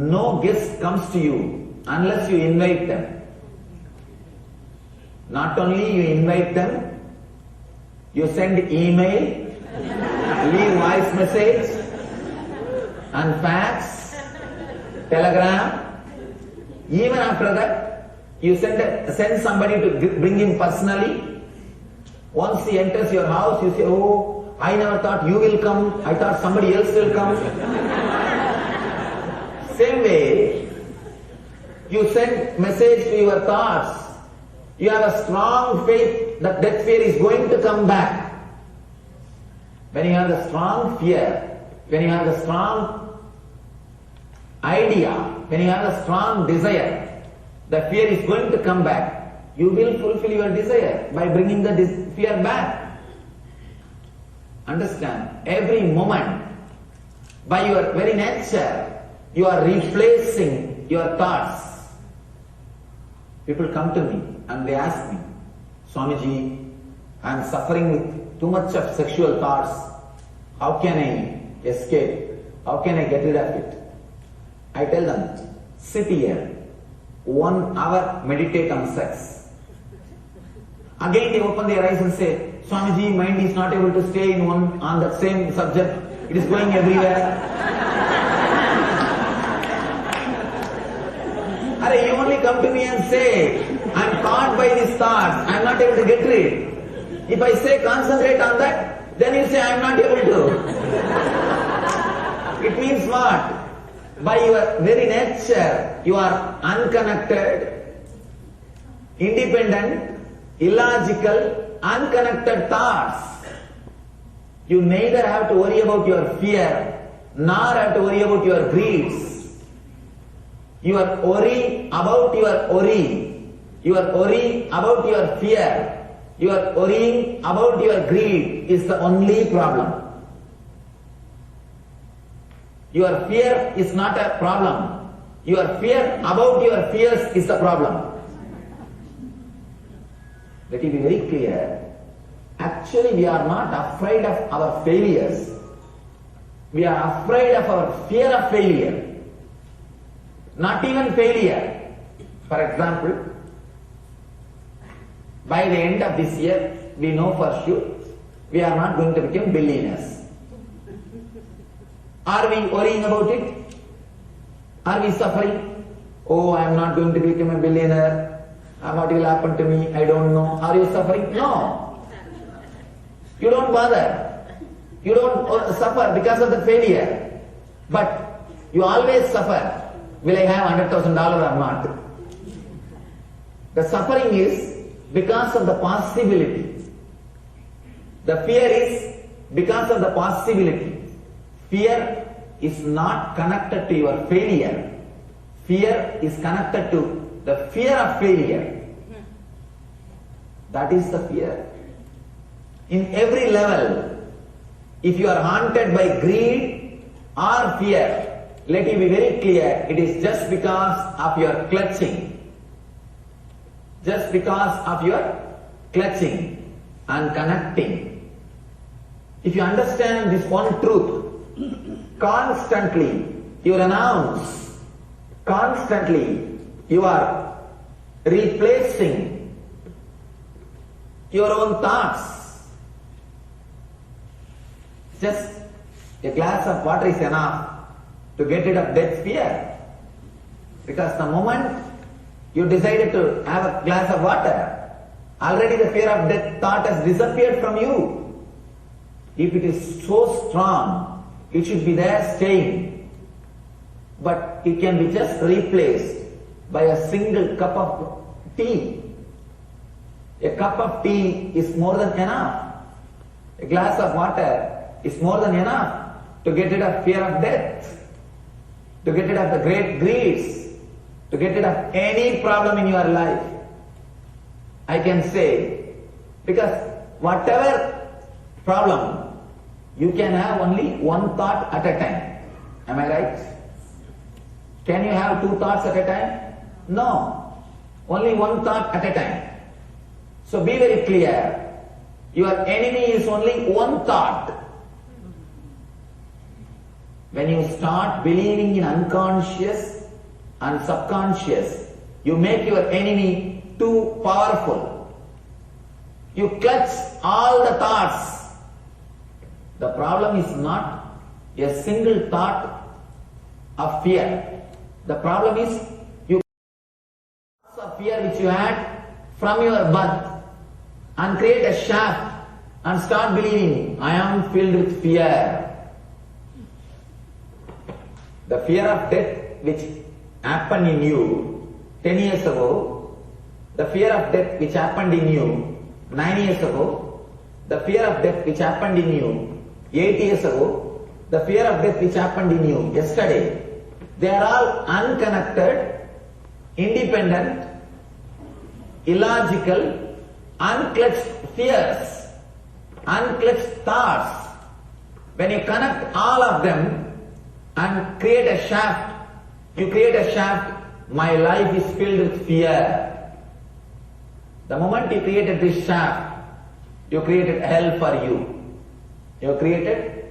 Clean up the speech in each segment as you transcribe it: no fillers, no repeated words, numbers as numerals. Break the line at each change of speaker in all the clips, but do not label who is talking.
no guest comes to you unless you invite them. Not only you invite them, you send email, leave voice message, and fax, telegram. Even after that, you send somebody to bring him personally. Once he enters your house, you say, oh, I never thought you will come. I thought somebody else will come. Same way, you send message to your thoughts. You have a strong faith that that fear is going to come back. When you have the strong fear, when you have the strong idea, when you have a strong desire, the fear is going to come back. You will fulfill your desire by bringing the fear back. Understand? Every moment, by your very nature, you are replacing your thoughts. People come to me and they ask me, Swamiji, I am suffering with too much of sexual thoughts. How can I escape? How can I get rid of it? I tell them, sit here, 1 hour meditate on sex. Again they open their eyes and say, Swamiji, mind is not able to stay on that same subject. It is going everywhere. Arey, you only come to me and say, I am caught by these thoughts, I am not able to get rid. If I say concentrate on that, then you say I am not able to. It means what? By your very nature, you are unconnected, independent, illogical, unconnected thoughts. You neither have to worry about your fear, nor have to worry about your greeds. You are worrying about your worry. You are worrying about your fear. You are worrying about your greed is the only problem. Your fear is not a problem. Your fear about your fears is the problem. Let it be very clear. Actually, we are not afraid of our failures. We are afraid of our fear of failure. Not even failure. For example, by the end of this year, we know for sure we are not going to become billionaires. Are we worrying about it? Are we suffering? Oh, I am not going to become a billionaire. What will happen to me? I don't know. Are you suffering? No. You don't bother. You don't suffer because of the failure. But you always suffer. Will I have $100,000 or not? The suffering is because of the possibility. The fear is because of the possibility. Fear is not connected to your failure. Fear is connected to the fear of failure. That is the fear. In every level, if you are haunted by greed or fear, let it be very clear, it is just because of your clutching. Just because of your clutching and connecting. If you understand this one truth, constantly you renounce, constantly you are replacing your own thoughts. Just a glass of water is enough to get rid of that fear. Because the moment you decided to have a glass of water, already the fear of death thought has disappeared from you. If it is so strong, it should be there staying. But it can be just replaced by a single cup of tea. A cup of tea is more than enough. A glass of water is more than enough to get rid of fear of death, to get rid of the great greeds, to get rid of any problem in your life. I can say, because whatever problem, you can have only one thought at a time. Am I right? Can you have 2 thoughts at a time? No. Only one thought at a time. So be very clear. Your enemy is only one thought. when you start believing in unconscious and subconscious, you make your enemy too powerful. You clutch all the thoughts. The problem is not a single thought of fear. The problem is you of fear which you had from your birth and create a shaft and start believing, I am filled with fear. The fear of death which happened in you 10 years ago, the fear of death which happened in you 9 years ago, the fear of death which happened in you 8 years ago, the fear of death which happened in you yesterday, they are all unconnected, independent, illogical, unclutched fears, unclutched thoughts. When you connect all of them and create a shaft, you create a shaft, my life is filled with fear. The moment you created this shaft, you created hell for you. You created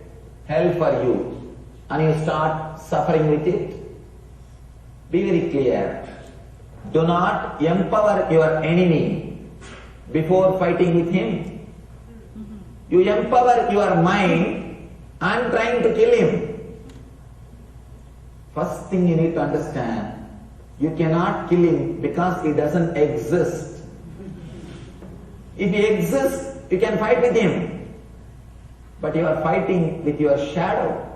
hell for you. And you start suffering with it. Be very clear. Do not empower your enemy before fighting with him. You empower your mind and trying to kill him. First thing you need to understand, you cannot kill him because he doesn't exist. If he exists, you can fight with him. But you are fighting with your shadow.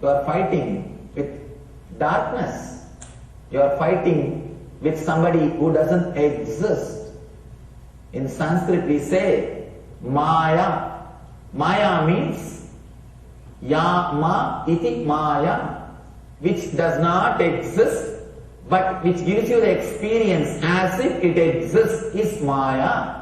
You are fighting with darkness. You are fighting with somebody who doesn't exist. In Sanskrit we say Maya. Maya means Yama iti Maya, which does not exist but which gives you the experience as if it exists, is Maya.